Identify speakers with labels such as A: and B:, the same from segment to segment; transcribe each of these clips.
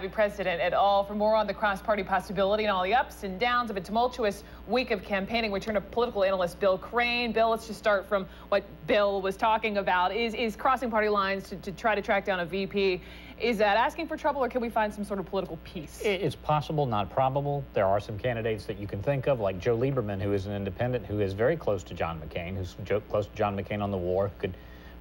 A: be president at all. For more on the cross-party possibility and all the ups and downs of a tumultuous week of campaigning, we turn to political analyst Bill Crane. Bill, let's just start from what Bill was talking about. Is crossing party lines to try to track down a VP, is that asking for trouble, or can we find some sort of political peace?
B: It's possible, not probable. There are some candidates that you can think of, like Joe Lieberman, who is an independent, who is very close to John McCain, who's close to John McCain on the war, could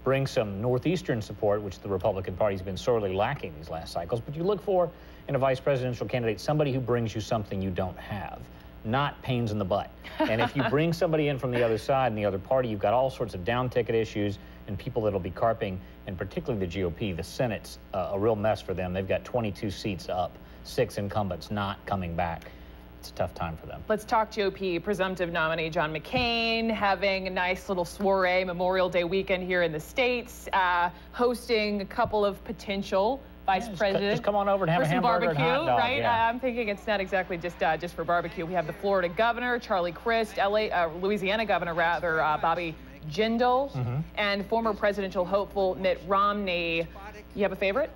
B: bring some Northeastern support, which the Republican Party's been sorely lacking these last cycles. But you look for, in a vice presidential candidate, somebody who brings you something you don't have, not pains in the butt. And if you bring somebody in from the other side and the other party, you've got all sorts of down-ticket issues and people that'll be carping, and particularly the GOP. The Senate's a real mess for them. They've got 22 seats up, 6 incumbents not coming back. It's a tough time for them.
A: Let's talk GOP. Presumptive nominee John McCain having a nice little soiree Memorial Day weekend here in the States, hosting a couple of potential vice presidents.
B: Just come on over and have a hamburger
A: barbecue,
B: and hot dog,
A: right?
B: Yeah.
A: I'm thinking it's not exactly just for barbecue. We have the Florida governor, Charlie Crist, Louisiana governor, Bobby Jindal, and former presidential hopeful Mitt Romney. You have a favorite?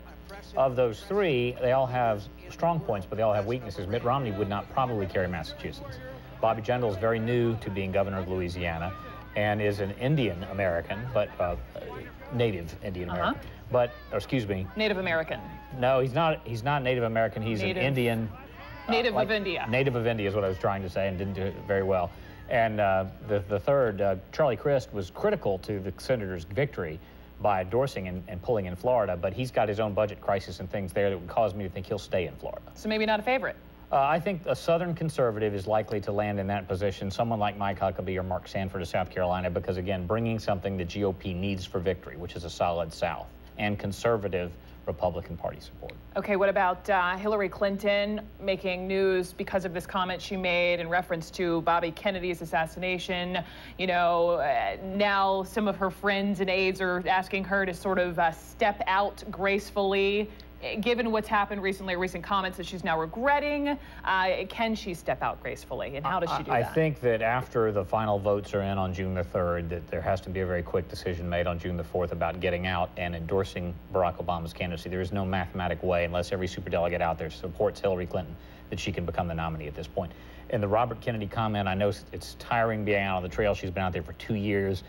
B: Of those three, they all have strong points, but they all have weaknesses. Mitt Romney would not probably carry Massachusetts. Bobby Jindal is very new to being governor of Louisiana and is an Indian American, but native Indian American. But, or excuse me.
A: Native American.
B: No, he's not Native American. He's an Indian.
A: Native of India.
B: Native of India is what I was trying to say, and didn't do it very well. And the third, Charlie Crist, was critical to the senator's victory by endorsing and pulling in Florida, but he's got his own budget crisis and things there that would cause me to think he'll stay in Florida.
A: So maybe not a favorite.
B: I think a Southern conservative is likely to land in that position, someone like Mike Huckabee or Mark Sanford of South Carolina, because, again, bringing something the GOP needs for victory, which is a solid South, and conservative Republican Party support. Okay,
A: what about Hillary Clinton making news because of this comment she made in reference to Bobby Kennedy's assassination? You know, now some of her friends and aides are asking her to sort of step out gracefully. Given what's happened recently, recent comments that she's now regretting, can she step out gracefully, and how does she do that?
B: I think that after the final votes are in on June the 3rd, that there has to be a very quick decision made on June the 4th about getting out and endorsing Barack Obama's candidacy. There is no mathematic way, unless every superdelegate out there supports Hillary Clinton, that she can become the nominee at this point. And the Robert Kennedy comment, I know it's tiring being out on the trail. She's been out there for 2 years.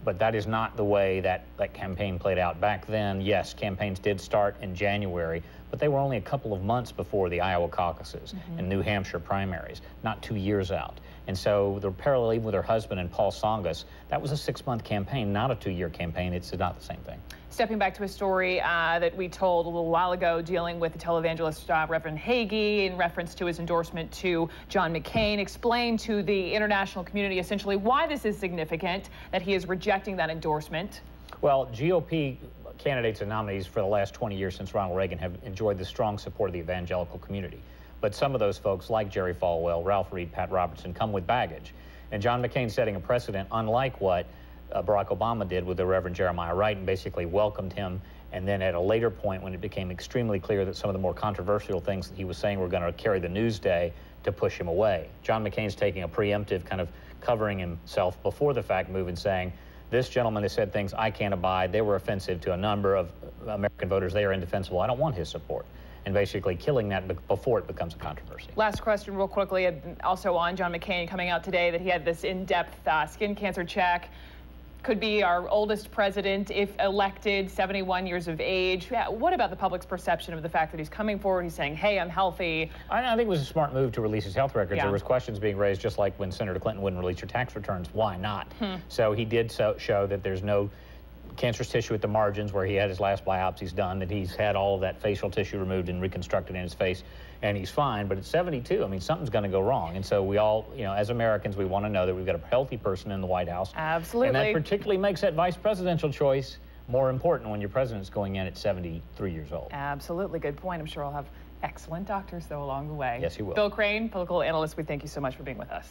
B: But that is not the way that campaign played out. Back then, yes, campaigns did start in January, but they were only a couple of months before the Iowa caucuses and New Hampshire primaries, not 2 years out. And so the parallel, even with her husband and Paul Tsongas, that was a 6-month campaign, not a 2-year campaign. It's not the same thing.
A: Stepping back to a story that we told a little while ago, dealing with the televangelist Reverend Hagee in reference to his endorsement to John McCain. Explain to the international community essentially why this is significant, that he is rejecting that endorsement.
B: Well, GOP candidates and nominees for the last 20 years since Ronald Reagan have enjoyed the strong support of the evangelical community. But some of those folks, like Jerry Falwell, Ralph Reed, Pat Robertson, come with baggage. And John McCain's setting a precedent, unlike what Barack Obama did with the Reverend Jeremiah Wright, and basically welcomed him. And then at a later point, when it became extremely clear that some of the more controversial things that he was saying were going to carry the news day, to push him away. John McCain's taking a preemptive kind of covering himself before the fact move and saying, this gentleman has said things I can't abide. They were offensive to a number of American voters. They are indefensible. I don't want his support. And basically killing that before it becomes a controversy.
A: Last question real quickly, also on John McCain coming out today that he had this in-depth skin cancer check. Could be our oldest president if elected, 71 years of age. What about the public's perception of the fact that he's coming forward, he's saying, hey, I'm healthy?
B: I think it was a smart move to release his health records. There was questions being raised, just like when Senator Clinton wouldn't release your tax returns. Why not? So he did show that there's no cancerous tissue at the margins where he had his last biopsies done, that he's had all of that facial tissue removed and reconstructed in his face, and he's fine. But at 72, I mean, something's going to go wrong. And so we all, you know, as Americans, we want to know that we've got a healthy person in the White House.
A: Absolutely.
B: And that particularly makes that vice presidential choice more important when your president's going in at 73 years old.
A: Absolutely. Good point. I'm sure I'll have excellent doctors, though, along the way.
B: Yes, you will.
A: Bill Crane, political analyst, we thank you so much for being with us.